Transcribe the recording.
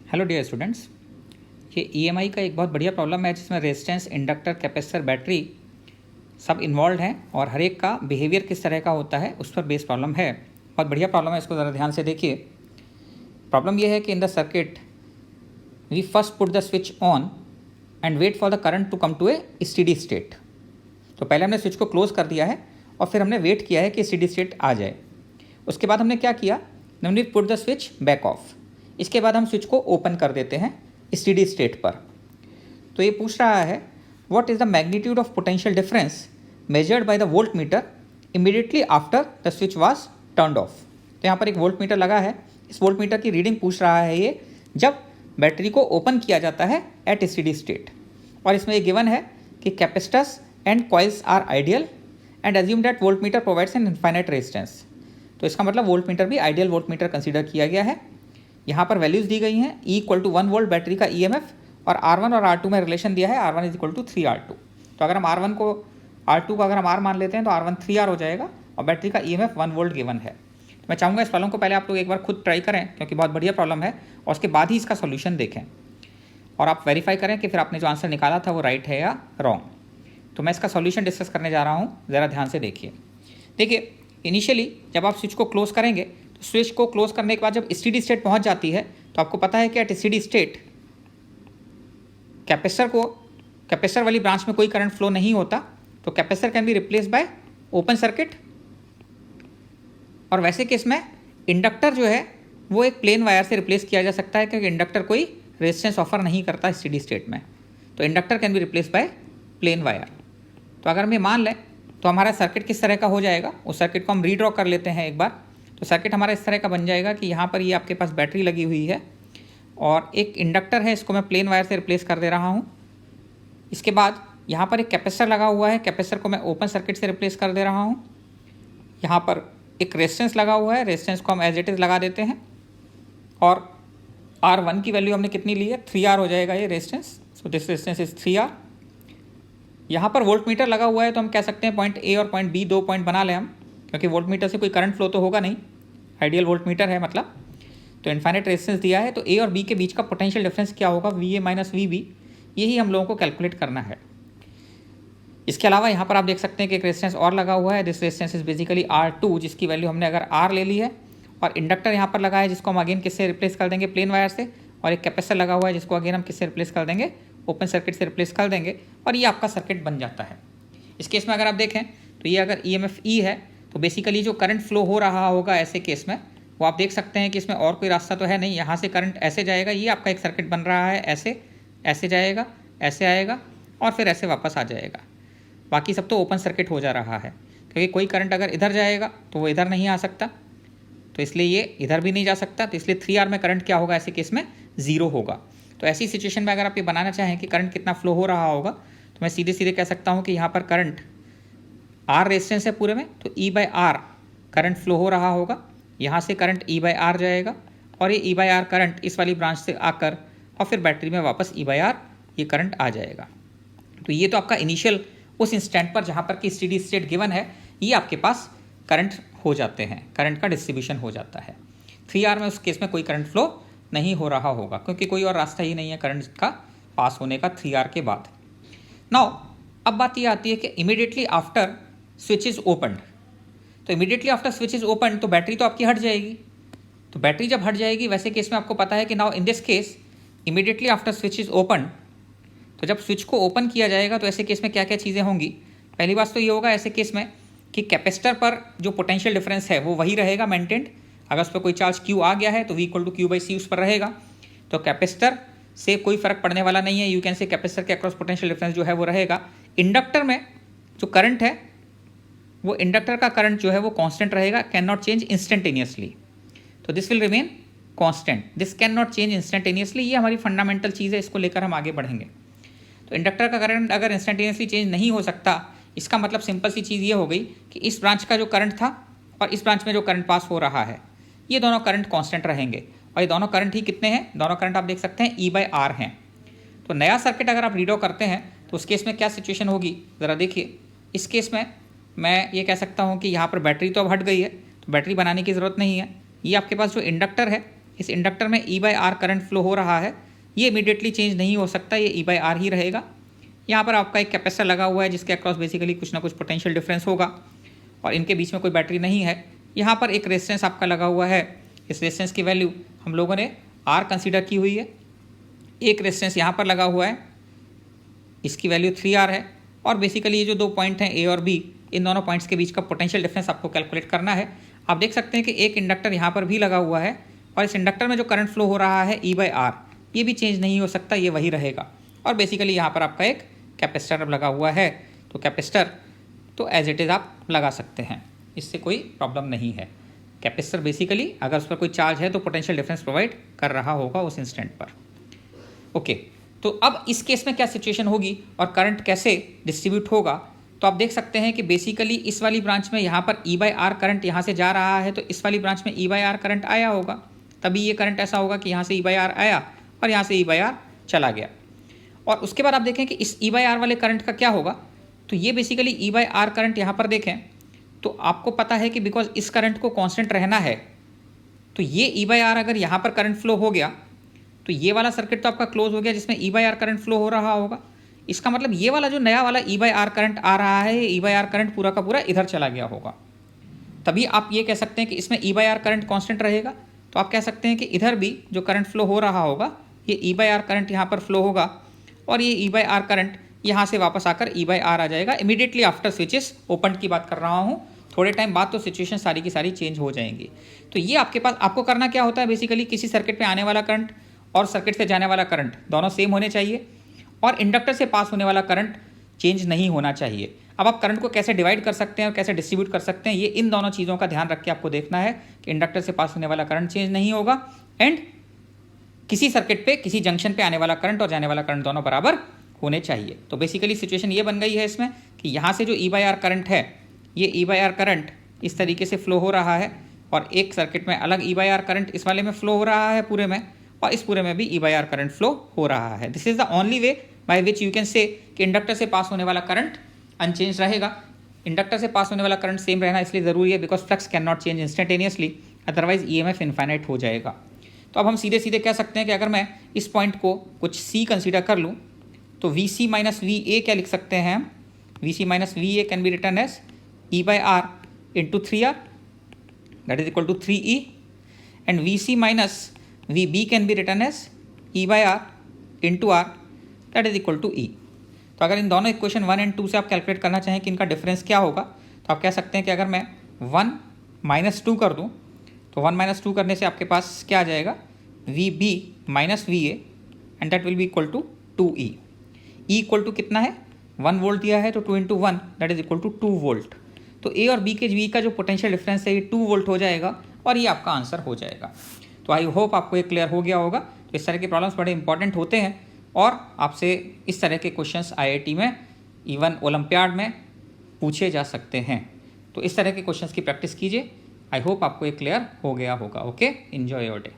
Hello dear students, ये EMI का एक बहुत बढ़िया प्रॉब्लम है जिसमें रेजिस्टेंस, इंडक्टर, कैपेसिटर, बैटरी सब इन्वॉल्व हैं और हर एक का बिहेवियर किस तरह का होता है उस पर बेस प्रॉब्लम है। बहुत बढ़िया प्रॉब्लम है, इसको ज़रा ध्यान से देखिए। प्रॉब्लम ये है कि in the circuit we first put the switch on and wait for the current to come to a steady state. तो पहले हमने स्विच को क्लोज कर दिया है और फिर हमने वेट किया है कि स्टेडी स्टेट आ जाए। उसके बाद हमने क्या किया, हमने put the switch back of. इसके बाद हम स्विच को ओपन कर देते हैं स्टेडी स्टेट पर। तो ये पूछ रहा है what is the magnitude of potential difference measured by the volt meter immediately after the switch was turned of. तो यहाँ पर एक वोल्ट मीटर लगा है, इस वोल्ट मीटर की रीडिंग पूछ रहा है ये जब बैटरी को ओपन किया जाता है एट स्टेडी स्टेट। और इसमें ये गिवन है कि capacitors and coils are ideal and assume that voltmeter provides an infinite resistance. तो इसका मतलब वोल्ट मीटर भी आइडियल वोल्ट मीटर कंसीडर किया गया है। यहाँ पर वैल्यूज़ दी गई हैं, E = 1 वोल्ट बैटरी का EMF और R1 और R2 में रिलेशन दिया है, R1 = 3R2। तो अगर हम R1 को R2 को अगर हम R मान लेते हैं तो R1 3R हो जाएगा और बैटरी का EMF 1 वोल्ट गिवन है। तो मैं चाहूँगा इस प्रॉब्लम को पहले आप लोग एक बार खुद ट्राई करें क्योंकि बहुत बढ़िया प्रॉब्लम है, और उसके बाद ही इसका सोल्यूशन देखें और आप वेरीफाई करें कि फिर आपने जो आंसर निकाला था वो राइट है या रॉन्ग। तो मैं इसका सोल्यूशन डिस्कस करने जा रहा हूँ, ज़रा ध्यान से देखिए। देखिए, इनिशियली जब आप स्विच को क्लोज करेंगे तो स्विच को क्लोज करने के बाद जब स्टेडी स्टेट पहुंच जाती है तो आपको पता है कि एट स्टेडी स्टेट कैपेसिटर वाली ब्रांच में कोई करंट फ्लो नहीं होता, तो capacitor can be replace bye open circuit. और वैसे केस में इंडक्टर जो है वो एक प्लेन वायर से रिप्लेस किया जा सकता है क्योंकि इंडक्टर कोई रेजिस्टेंस ऑफर नहीं करता स्टेडी स्टेट में, तो inductor can be replace by plain wire. तो अगर हम ये मान लें तो हमारा सर्किट किस तरह का हो जाएगा, उस सर्किट को हम रीड्रॉ कर लेते हैं एक बार। तो सर्किट हमारा इस तरह का बन जाएगा कि यहाँ पर ये आपके पास बैटरी लगी हुई है और एक इंडक्टर है, इसको मैं प्लेन वायर से रिप्लेस कर दे रहा हूँ। इसके बाद यहाँ पर एक कैपेसिटर लगा हुआ है, कैपेसिटर को मैं ओपन सर्किट से रिप्लेस कर दे रहा हूँ। यहाँ पर एक रेजिस्टेंस लगा हुआ है, रेजिस्टेंस को हम एज इट इज़ लगा देते हैं और R1 की वैल्यू हमने कितनी ली है, 3R हो जाएगा ये resistance. So this resistance is 3R। यहाँ पर वोल्ट मीटर लगा हुआ है तो हम कह सकते हैं पॉइंट A और पॉइंट B दो पॉइंट बना लें हम, क्योंकि वोल्ट मीटर से कोई करंट फ्लो तो होगा नहीं, आइडियल वोल्ट मीटर है मतलब। तो इनफाइनाइट रेजिस्टेंस दिया है तो A और B के बीच का पोटेंशियल डिफरेंस क्या होगा, VA - VB, यही हम लोगों को कैलकुलेट करना है। इसके अलावा यहाँ पर आप देख सकते हैं कि एक रेजिस्टेंस और लगा हुआ है, this resistance is basically R2, जिसकी वैल्यू हमने अगर R ले ली है, और इंडक्टर यहाँ पर लगा है जिसको हम अगेन किससे रिप्लेस कर देंगे, प्लेन वायर से, और एक कैपेसिटर लगा हुआ है जिसको अगेन हम किससे रिप्लेस कर देंगे, ओपन सर्किट से रिप्लेस कर देंगे, और ये आपका सर्किट बन जाता है। इस केस में अगर आप देखें तो ये अगर EMF E है तो बेसिकली जो करंट फ्लो हो रहा होगा ऐसे केस में वो आप देख सकते हैं कि इसमें और कोई रास्ता तो है नहीं, यहाँ से करंट ऐसे जाएगा, ये आपका एक सर्किट बन रहा है, ऐसे ऐसे जाएगा, ऐसे आएगा और फिर ऐसे वापस आ जाएगा। बाकी सब तो ओपन सर्किट हो जा रहा है क्योंकि कोई करंट अगर इधर जाएगा तो वो इधर नहीं आ सकता, तो इसलिए ये इधर भी नहीं जा सकता, तो इसलिए 3R में करंट क्या होगा, ऐसे केस में 0 होगा। तो ऐसी सिचुएशन में अगर आप ये बनाना चाहें कि करंट कितना फ्लो हो रहा होगा तो मैं सीधे सीधे कह सकता हूँ कि यहाँ पर करंट R रेजिस्टेंस है पूरे में, तो E/R करंट फ्लो हो रहा होगा, यहाँ से करंट E/R जाएगा और ये E/R करंट इस वाली ब्रांच से आकर और फिर बैटरी में वापस E/R ये करंट आ जाएगा। तो ये तो आपका इनिशियल उस इंस्टेंट पर जहाँ पर कि स्टेडी स्टेट गिवन है, ये आपके पास करंट हो जाते हैं, करंट का डिस्ट्रीब्यूशन हो जाता है। 3R में उस केस में कोई करंट फ्लो नहीं हो रहा होगा क्योंकि कोई और रास्ता ही नहीं है करंट का पास होने का 3R के बाद। नाउ अब बात ये आती है कि immediately after switch is opened, तो immediately after switch is open तो बैटरी तो आपकी हट जाएगी। तो बैटरी जब हट जाएगी वैसे केस में आपको पता है कि now in this case immediately after switch is open, तो जब स्विच को ओपन किया जाएगा तो ऐसे केस में क्या क्या चीज़ें होंगी। पहली बात तो ये होगा ऐसे केस में कि कैपेसिटर पर जो पोटेंशियल डिफरेंस है वो वही रहेगा मेंटेन्ड। अगर उस पर कोई चार्ज Q आ गया है तो V = Q/C उस पर रहेगा, तो कैपेसिटर से कोई फर्क पड़ने वाला नहीं है, यू कैन से कैपेसिटर के अक्रॉस पोटेंशियल डिफरेंस जो है वो रहेगा। इंडक्टर में जो करंट है वो इंडक्टर का करंट जो है वो कांस्टेंट रहेगा, कैन नॉट चेंज इंस्टेंटेनियसली, तो this will remain constant, this can not change instantaneously. ये हमारी फंडामेंटल चीज़ है, इसको लेकर हम आगे बढ़ेंगे। तो इंडक्टर का करंट अगर इंस्टेंटेनियसली चेंज नहीं हो सकता, इसका मतलब सिंपल सी चीज़ ये हो गई कि इस ब्रांच का जो करंट था और इस ब्रांच में जो करंट पास हो रहा है ये दोनों करंट कांस्टेंट रहेंगे, और ये दोनों करंट ही कितने हैं, दोनों करंट आप देख सकते हैं E/R हैं। तो नया सर्किट अगर आप रीड्रॉ करते हैं तो उस केस में क्या सिचुएशन होगी, ज़रा देखिए। इस केस में मैं ये कह सकता हूँ कि यहाँ पर बैटरी तो अब हट गई है, तो बैटरी बनाने की ज़रूरत नहीं है। ये आपके पास जो इंडक्टर है इस इंडक्टर में E/R करंट फ्लो हो रहा है, ये इमीडिएटली चेंज नहीं हो सकता, ये E/R ही रहेगा। यहाँ पर आपका एक कैपेसिटर लगा हुआ है जिसके अक्रॉस बेसिकली कुछ ना कुछ पोटेंशियल डिफरेंस होगा और इनके बीच में कोई बैटरी नहीं है। यहाँ पर एक रेजिस्टेंस आपका लगा हुआ है, इस रेजिस्टेंस की वैल्यू हम लोगों ने R कंसीडर की हुई है। एक रेजिस्टेंस यहाँ पर लगा हुआ है, इसकी वैल्यू 3R है और बेसिकली ये जो दो पॉइंट हैं A और B, इन दोनों पॉइंट्स के बीच का पोटेंशियल डिफरेंस आपको कैलकुलेट करना है। आप देख सकते हैं कि एक इंडक्टर यहाँ पर भी लगा हुआ है और इस इंडक्टर में जो करंट फ्लो हो रहा है E/R, ये भी चेंज नहीं हो सकता, ये वही रहेगा। और बेसिकली यहाँ पर आपका एक कैपेसिटर लगा हुआ है, तो कैपेसिटर तो एज इट इज़ आप लगा सकते हैं, इससे कोई प्रॉब्लम नहीं है। कैपेसिटर बेसिकली अगर उस पर कोई चार्ज है तो पोटेंशियल डिफरेंस प्रोवाइड कर रहा होगा उस इंस्टेंट पर। ओके, तो अब इस केस में क्या सिचुएशन होगी और करंट कैसे डिस्ट्रीब्यूट होगा, तो आप देख सकते हैं कि बेसिकली इस वाली ब्रांच में यहाँ पर E/R करंट यहाँ से जा रहा है, तो इस वाली ब्रांच में E/R करंट आया होगा, तभी ये करंट ऐसा होगा कि यहाँ से E/R आया और यहाँ से E/R चला गया। और उसके बाद आप देखें कि इस E/R वाले करंट का क्या होगा, तो ये बेसिकली E/R करंट यहाँ पर देखें तो आपको पता है कि बिकॉज इस करंट को कांस्टेंट रहना है, तो ये E/R अगर यहाँ पर करंट फ्लो हो गया तो ये वाला सर्किट तो आपका क्लोज हो गया जिसमें E/R करंट फ्लो हो रहा होगा। इसका मतलब ये वाला जो नया वाला E/R करंट आ रहा है, ये E/R करंट पूरा का पूरा इधर चला गया होगा। तभी आप ये कह सकते हैं कि इसमें E/R करंट कांस्टेंट रहेगा, तो आप कह सकते हैं कि इधर भी जो करंट फ्लो हो रहा होगा ये E/R करंट यहाँ पर फ्लो होगा और ये E/R करंट यहाँ से वापस आकर E/R आ जाएगा इमीडिएटली आफ्टर स्विचेस ओपन की बात कर रहा हूँ। थोड़े टाइम बाद तो सिचुएशन सारी की सारी चेंज हो जाएंगी। तो ये आपके पास आपको करना क्या होता है, बेसिकली किसी सर्किट पे आने वाला करंट और सर्किट से जाने वाला करंट दोनों सेम होने चाहिए और इंडक्टर से पास होने वाला करंट चेंज नहीं होना चाहिए। अब आप करंट को कैसे डिवाइड कर सकते हैं और कैसे डिस्ट्रीब्यूट कर सकते हैं, ये इन दोनों चीज़ों का ध्यान रख के आपको देखना है कि इंडक्टर से पास होने वाला करंट चेंज नहीं होगा एंड किसी सर्किट पे किसी जंक्शन पे आने वाला करंट और जाने वाला करंट दोनों बराबर होने चाहिए। तो बेसिकली सिचुएशन ये बन गई है इसमें कि यहाँ से जो E/R करंट है, ये E/R करंट इस तरीके से फ्लो हो रहा है और एक सर्किट में अलग E/R करंट इस वाले में फ्लो हो रहा है पूरे में, और इस पूरे में भी E/R करंट फ्लो हो रहा है। This is the only way by which you can say कि इंडक्टर से पास होने वाला करंट अनचेंज रहेगा। इंडक्टर से पास होने वाला करंट सेम रहना इसलिए ज़रूरी है because flux can not change instantaneously, otherwise EMF infinite हो जाएगा। तो अब हम सीधे सीधे कह सकते हैं कि अगर मैं इस पॉइंट को कुछ C कंसीडर कर लूँ तो VC माइनस VA क्या लिख सकते हैं हम, VC minus VA can be written as E/R into 3R that is equal to 3E and VC minus VB can be written as E/R into R that is equal to E। तो अगर इन दोनों equation 1 and 2 से आप calculate करना चाहें कि इनका difference क्या होगा, तो आप कह सकते हैं कि अगर मैं 1 - 2 कर दूं तो 1 - 2 करने से आपके पास क्या आ जाएगा, VB minus VA and that will be equal to 2E। E equal to कितना है, 1 वोल्ट दिया है तो 2 × 1 that is equal to 2 volt. तो A और B के बीच का जो पोटेंशियल डिफरेंस है ये 2 वोल्ट हो जाएगा और ये आपका आंसर हो जाएगा। तो आई होप आपको ये क्लियर हो गया होगा। तो इस तरह के प्रॉब्लम्स बड़े इंपॉर्टेंट होते हैं और आपसे इस तरह के क्वेश्चंस IIT में इवन ओलंपियाड में पूछे जा सकते हैं। तो इस तरह के क्वेश्चंस की प्रैक्टिस कीजिए। आई होप आपको ये क्लियर हो गया होगा। Okay, enjoy your day.